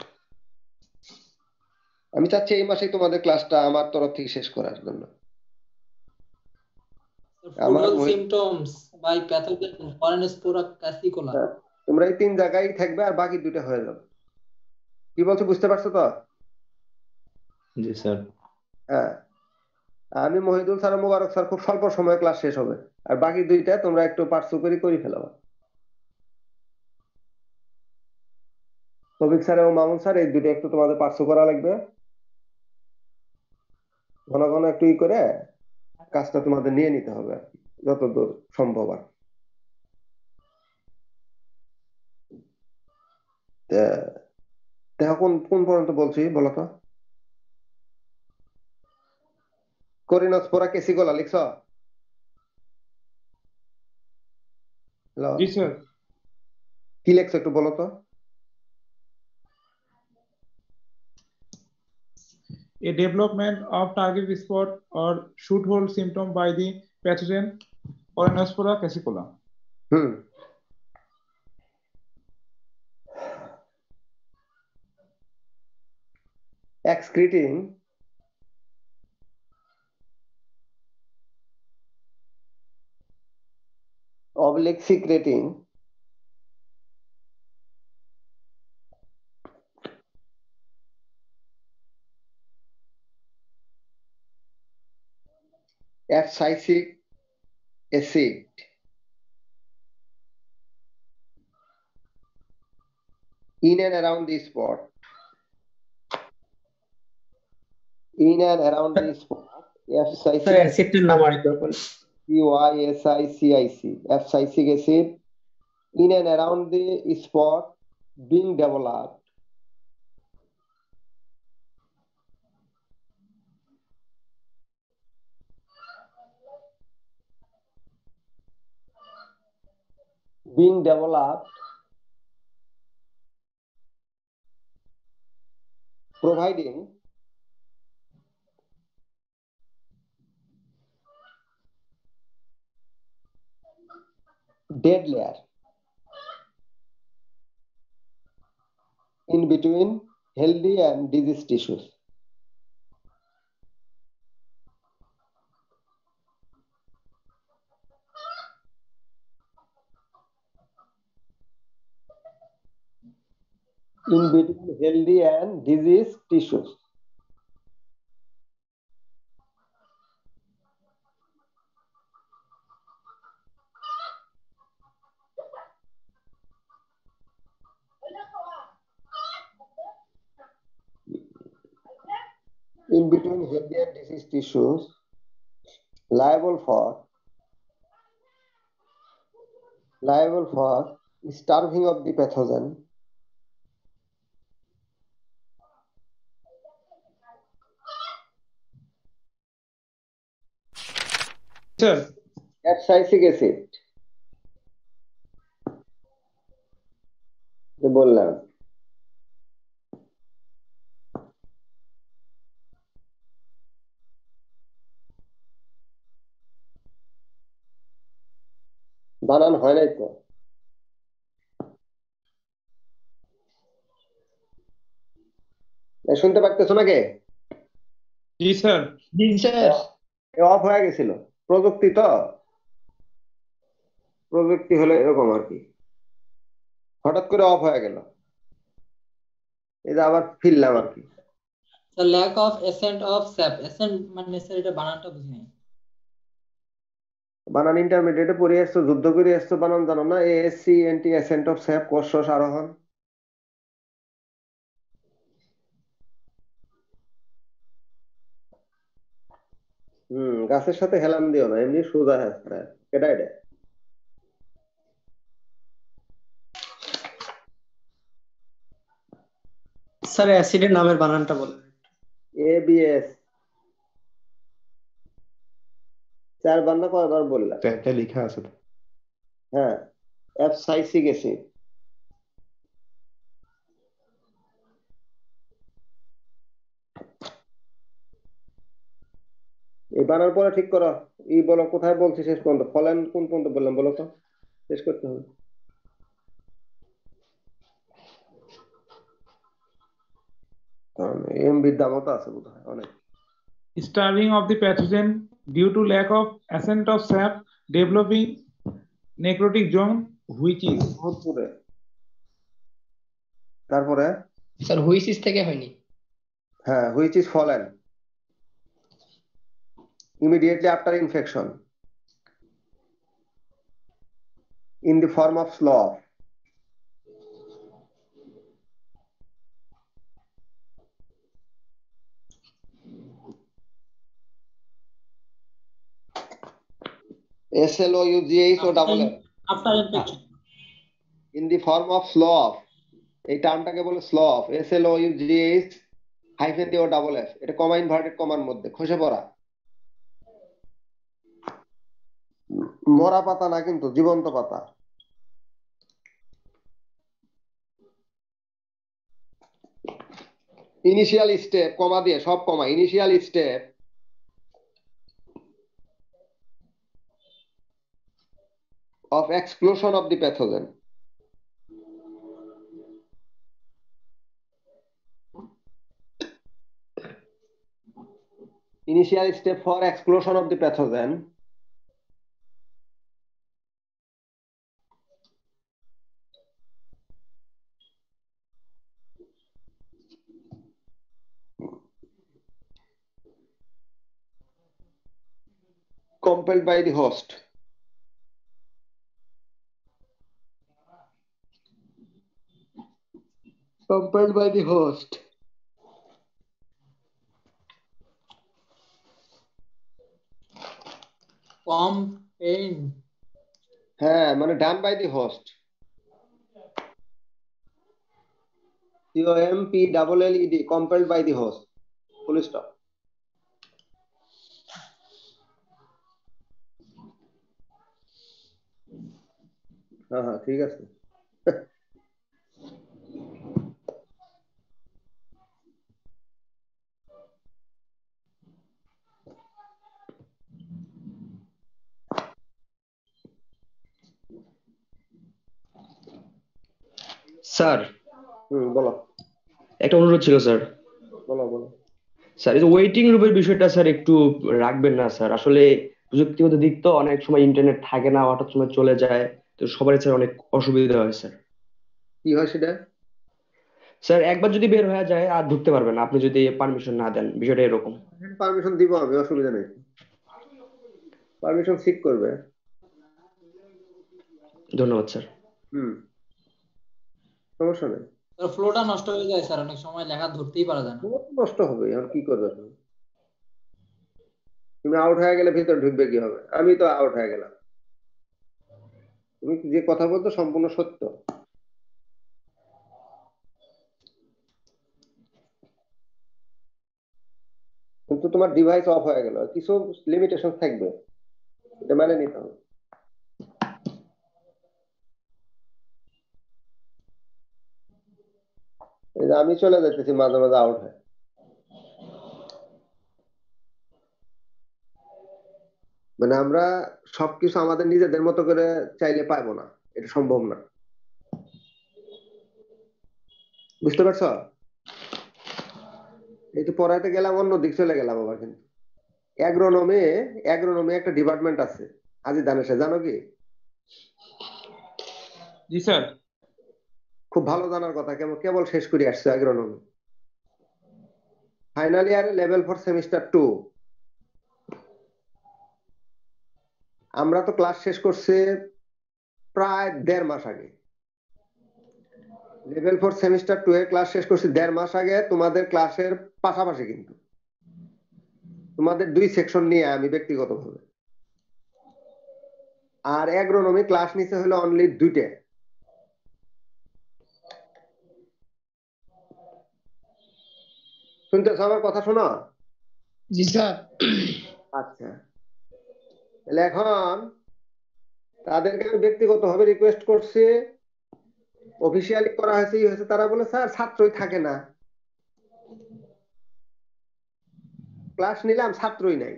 আমি চাচ্ছি এই মাসেই তোমাদের ক্লাসটা আমার তরফ থেকে শেষ করার জন্য। symptoms by pathogen Corineospora caesicola। তোমরা এই 3 জায়গায় থাকবে আর বাকি 2টা হয়ে যাবে। কি বলছো বুঝতে পারছো তো? জি স্যার। হ্যাঁ, আমি মহিদুল স্যার ও মোবারক স্যার খুব স্বল্প সময়ে ক্লাস শেষ হবে, আর বাকি দুইটা তোমরা একটু পার্সু করে ফেলাও। তৌফিক স্যার এবং মামুন স্যার এই দুইটা একটু তোমাদের পার্সু করা লাগবে, ঘন ঘন একটু করে কাজটা তোমাদের নিয়ে নিতে হবে আর কি, যতদূর সম্ভব আর কি। দেখো কোন কোন পর্যন্ত বলছি বলো তো। করিনস্পোরা কেসিকোলা লিখছ? হ্যালো, জি স্যার। কি লিখছো একটু বলো তো। A development of target spot or shoot hole symptom by the pathogen Oranospora cassicola. Hmm, excreting oblique secreting abscisic acid in and around the spot, in and around the spot, sir অ্যাসিডটার নাম আরেকবার বলেন। CYSICIC, abscisic acid in and around the spot being developed providing dead layer in between healthy and diseased tissues. In between healthy and diseased tissues. In between healthy and diseased tissues liable for starving of the pathogen Sir, abscisic acid বললাম। বানান হয় নাই তো। শুনতে পারতেছো নাকি? জি স্যার। G sir. অফ হয়ে গেছিল, প্রযুক্তি তো, প্রযুক্তি হলে এরকম আর কি, হঠাৎ করে অফ হয়ে গেল, এই যে আবার ফিরলাম আর কি। Sir lack of ascent of sap, ascent মানে স্যার এটা বানানটা বুঝি নাই। বানান ইন্টারমিডিয়েটে পড়ে আসছো, যুদ্ধ করে আসছো, বানান জানো না? এএসসি এন্টি এসেন্ট অফ স্যাপ কোষস আরোহণ। গাছের সাথে হেলান দিও না, এমনি সোজা হ্যাঁ, এটা এটা স্যার অ্যাসিডের নামের বানানটা বলেন। এবিএস 4 বার না কয়বার বললাম? এটা লেখা আছে তো। হ্যাঁ, অ্যাবসাইসিক অ্যাসিড। এই বানার পরে ঠিক করো, ই বলো কোথায় বলছি শেষ পর্যন্ত, ফলেন কোন পর্যন্ত বললাম বলো তো, শেষ করতে হবে। এমবির দামও তো আছে বোধ হয় অনেক। Starving of the pathogen due to lack of ascent of sap, developing necrotic zone which is তারপরে স্যার হুইচ ইজ থেকে হয়নি। হ্যাঁ, which is fallen immediately after infection in the form of slough. SLOUGH O double F After infection. in the form of slough, এই টার্মটাকে বলে slough, SLOUGH হাইফেন দিয়ে ও ডাবল এফ, এটা কমা ইনভার্টেড কমার মধ্যে খসে পড়া। মরা পাতা না কিন্তু, জীবন্ত পাতা। ইনিশিয়াল স্টেপ কমা দিয়ে, সব comma, initial step of exclusion of the pathogen. Initial step for exclusion of the pathogen compelled by the host. Compelled by the host. Compelled. হ্যাঁ, মানে done by the host. COMPLLED, compelled by the host. Full stop. হ্যাঁ হ্যাঁ, ঠিক আছে। স্যার বলো। একটা অনুরোধ ছিল স্যার। বলো বলো। স্যার এই যে ওয়েটিং রুমের বিষয়টা স্যার একটু রাখবেন না স্যার, আসলে প্রযুক্তিগত দিক তো অনেক সময় ইন্টারনেট থাকে না, হঠাৎ সময় চলে যায়, তো সবারই স্যার অনেক অসুবিধা হয় স্যার। কি হয় সেটা? স্যার একবার যদি বের হয়ে যায় আর ঢুকতে পারবেন না, আপনি যদি পারমিশন না দেন, বিষয়টা এরকম। পারমিশন দিব আমি, অসুবিধা নেই, পারমিশন সিক করবে। ধন্যবাদ স্যার। সমস্যা নেই। ফ্লোটা নষ্ট হয়ে যায় স্যার, অনেক সময় লেখা ধরতেই পারা যায় না। নষ্ট হবে, আর কি করবে তুমি আউট হয়ে গেলে ভিতরে ঢুকবে কি হবে? আমি তো আউট হয়ে গেলাম। তুমি যে কথা বলতো সম্পূর্ণ সত্য, কিন্তু তোমার ডিভাইস অফ হয়ে গেল, কিছু লিমিটেশন থাকবে, এটা মানে নিতে হবে। এই যে আমি চলে যেতেছি মাঝে মাঝে আউট হয়, মানে আমরা সবকিছু আমাদের নিজেদের মতো করে চাইলে পাবো না, এটা সম্ভব না। বুঝতে পারছো? এই তো পড়াইতে গেলাম, অন্য দিক চলে গেলাম আবার। কিন্তু অ্যাগ্রোনমি একটা ডিপার্টমেন্ট আছে, আজি দানেশে, জানো কি? জি স্যার। খুব ভালো জানার কথা, কেবল শেষ করে আসছে অ্যাগ্রোনমি, ফাইনাল ইয়ারে লেভেল ফর সেমিস্টার 2। আমরা তো ক্লাস শেষ করছি প্রায় 1.5 মাস আগে। লেভেল ফর সেমিস্টার 2 এর ক্লাস শেষ করছি 1.5 মাস আগে, তোমাদের ক্লাসের পাশাপাশি। কিন্তু তোমাদের 2 সেকশন নিয়ে আমি ব্যক্তিগতভাবে, আর অ্যাগ্রোনমি ক্লাস নিতে হলো অনলি 2টা। শুনতেছো আমার কথা? শোনো। জি স্যার। আচ্ছা, তাহলে এখন তাদেরকে আমি ব্যক্তিগতভাবে রিকোয়েস্ট করছি, অফিসিয়ালি করা হয়েছে, তারা বলে স্যার ছাত্রই থাকে না, ক্লাস নিলাম ছাত্রই নাই।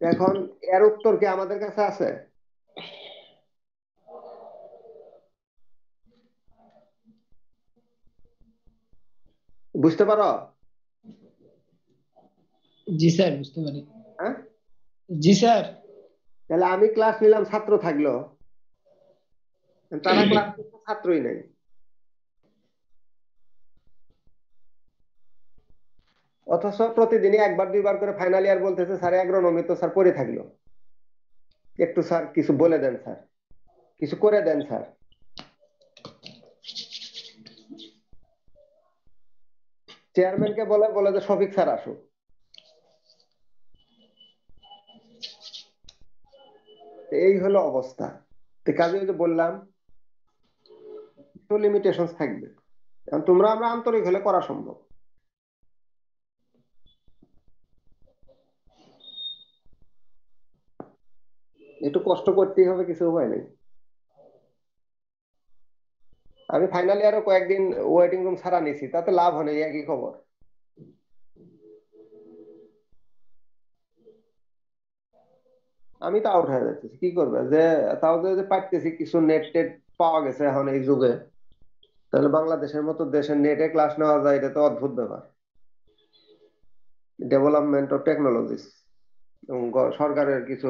এখন এর উত্তর কি আমাদের কাছে আছে? বুঝতে পারো? জি স্যার, বুঝতে পারি। হ্যাঁ জি স্যার। তাহলে আমি ক্লাস নিলাম, ছাত্র থাকলো, তারা ক্লাস করতে ছাত্রই নাই। অথচ প্রতিদিনই একবার দুইবার করে ফাইনাল ইয়ার বলতেছে স্যার অ্যাগ্রোনমি তো স্যার পড়ে থাকলো, একটু স্যার কিছু বলে দেন স্যার, কিছু করে দেন স্যার। চেয়ারম্যানকে বলে বলে যে শফিক স্যার আসুক। এই হলো অবস্থা। তো কাজে ওই যে বললাম লিমিটেশন থাকবে, কারণ তোমরা আমরা আন্তরিক হলে করা সম্ভব। একটু কষ্ট করতেই হবে, কিছু উপায় নেই। আমি ফাইনাল ইয়ারও কয়েকদিন ওয়েটিং রুম ছাড়া নিছি, তাতে লাভ হয় না, একই খবর। আমি তো আউট হয়ে যাচ্ছি, কি করবে যে তাও যদি পাইতেছি কিছু নেট টেট পাওয়া গেছে এখন এই যুগে, তাহলে বাংলাদেশের মতো দেশের নেটে ক্লাস নেওয়া যায়, এটা তো অদ্ভুত ব্যাপার। ডেভেলপমেন্ট অফ টেকনোলজিস এবং সরকারের কিছু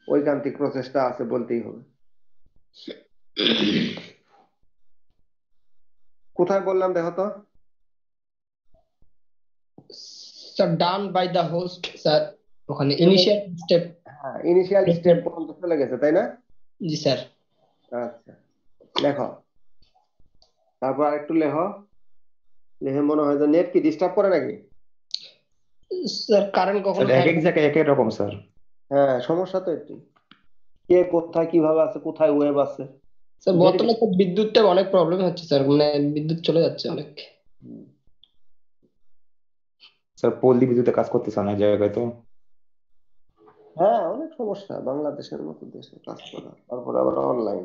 ঐকান্তিক প্রচেষ্টা আছে বলতেই হবে। কোথায় বললাম দেখো তো? Sir done by the host sir, ওখানে ইনিশিয়াল স্টেপ। হ্যাঁ, ইনিশিয়াল স্টেপ পর্যন্ত চলে গেছে, তাই না? জি স্যার। আচ্ছা, লেখো, তারপর আরেকটু লেখো। লিখে মনে হয় যে নেট কি ডিস্টার্ব করে নাকি? স্যার কারেন্ট কখনো এক এক জায়গায় এক এক রকম স্যার। হ্যাঁ, সমস্যা তো এটি, কে কোথায় কিভাবে আছে, কোথায় ওয়েব আছে। স্যার বর্তমানে তো বিদ্যুৎটা অনেক প্রবলেম হচ্ছে স্যার, মানে বিদ্যুৎ চলে যাচ্ছে অনেক। স্যার পল্লী বিদ্যুতে কাজ করতেছে অনেক জায়গায় তো। হ্যাঁ, অনেক সমস্যা বাংলাদেশের মতো দেশে কাজ করা, তারপর আবার অনলাইন।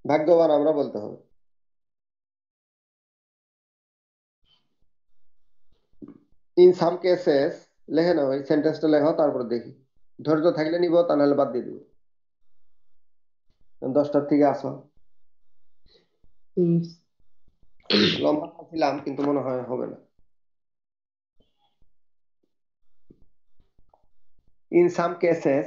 ভাগ্যবান আমরা বলতে হবে। ইন সাম কেসেস, লেখে নাও এই সেন্টেন্সটা, লেখো তারপর দেখি। ধৈর্য থাকলে নিব, তা নাহলে বাদ দিয়ে দিব। 10টার থেকে আসো। লম্বা ছিলাম কিন্তু মনে হয় হবে না। In some cases,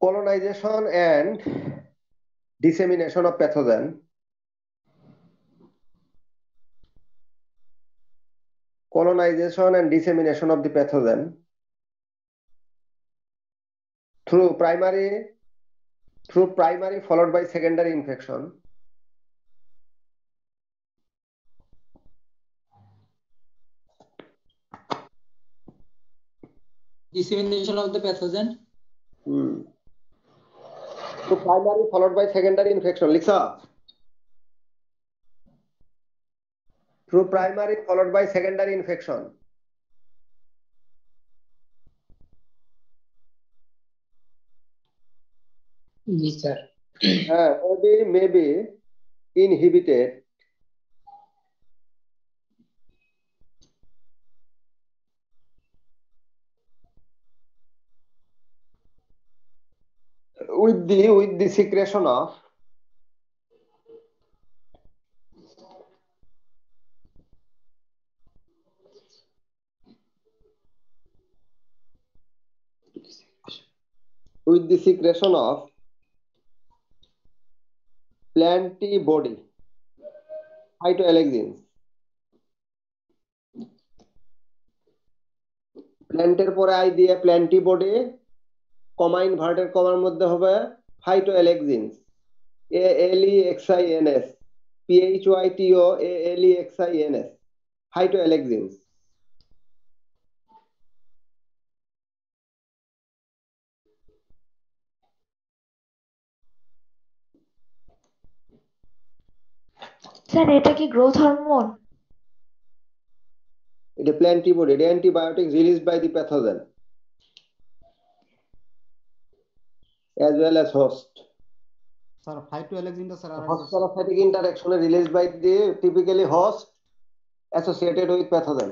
colonization and dissemination of pathogen of the pathogen through primary followed by secondary infection dissemination of the pathogen through primary followed by secondary infection, লিখছো? Through primary followed by secondary infection. G sir. হ্যাঁ, maybe inhibited with the secretion of plantibody phytoalexins. প্ল্যান্টের পরে আই দিয়ে প্ল্যান্টিবডি, কমা ইনভার্টেড কমার মধ্যে হবে phytoalexins, ALEXINS, PHYTOALEXINS, phytoalexins. Sir এটা কি গ্রোথ হরমোন? এটা প্ল্যান্টিবডি, এটা antibiotic released by the pathogen as well as host. Sir ফাইটোঅ্যালেক্সিনটা sir Host parasitic interaction released by the typically host associated with pathogen.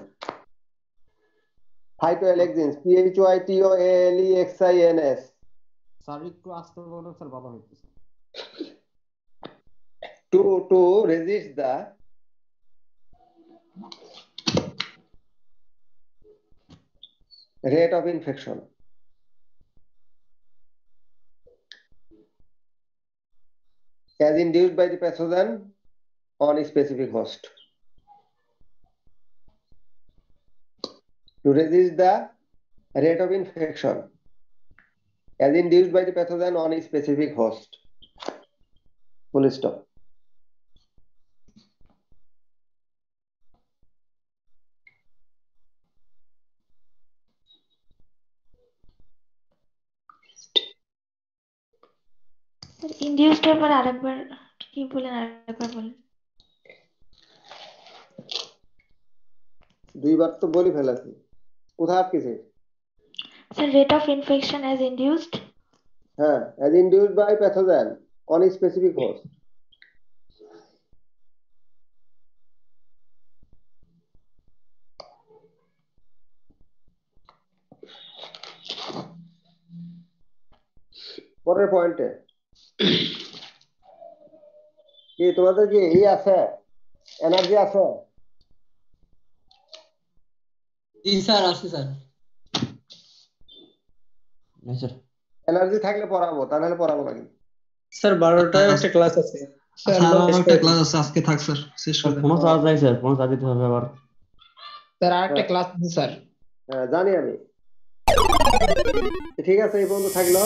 Phytoalexins, PHYTOALEXINS. Sir একটু আস্তে বলুন স্যার, ভালো হইতেছে। To resist the rate of infection. As induced by the pathogen on a specific host. To resist the rate of infection as induced by the pathogen on a specific host. Full stop. Induced এর পর আরেকবার কি বলেন, আরেকবার বলেন। দুইবার তো বলে ফেলেছি, কোথায় আটকেছে? Sir rate of infection as induced. হ্যাঁ, as induced by pathogen on a specific host. পরের পয়েন্টে কি তোমাদের কি এই আছে, এনার্জি আছে? জি স্যার, আছে স্যার। এনার্জি থাকলে পড়াবো, তা নাহলে পড়াবো নাকি? স্যার 12টায় একটা ক্লাস আছে। স্যার আমার একটা ক্লাস আছে, আজকে থাক স্যার, শেষ করে দেন। ফোন চার্জ নাই স্যার, ফোন চার্জ দিতে হবে আবার। স্যার আরেকটা ক্লাস আছে স্যার। হ্যাঁ জানি আমি। ঠিক আছে, এই পর্যন্ত থাকলো।